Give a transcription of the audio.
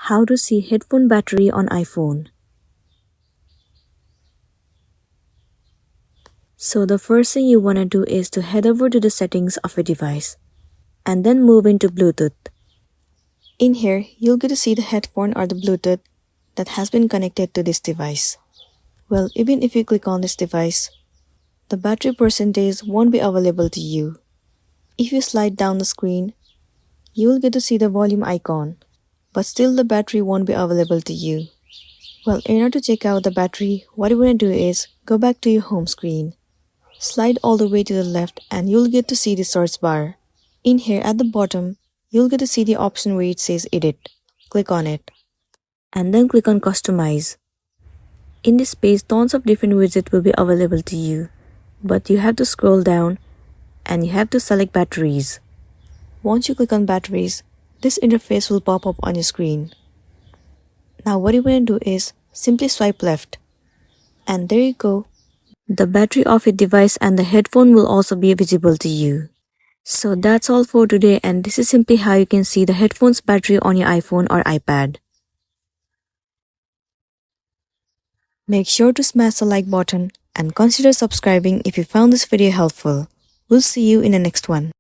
How to see headphone battery on iPhone. So the first thing you want to do is to head over to the settings of your device and then move into Bluetooth. In here, you'll get to see the headphone or the Bluetooth that has been connected to this device. Well, even if you click on this device, the battery percentage won't be available to you. If you slide down the screen, you will get to see the volume icon, but still the battery won't be available to you. Well, in order to check out the battery, what you want to do is go back to your home screen. Slide all the way to the left and you'll get to see the search bar. In here at the bottom, you'll get to see the option where it says Edit. Click on it. And then click on Customize. In this page, tons of different widgets will be available to you. But you have to scroll down and you have to select Batteries. Once you click on Batteries, this interface will pop up on your screen. Now what you want to do is simply swipe left. And there you go. The battery of your device and the headphone will also be visible to you. So that's all for today, and this is simply how you can see the headphone's battery on your iPhone or iPad. Make sure to smash the like button and consider subscribing if you found this video helpful. We'll see you in the next one.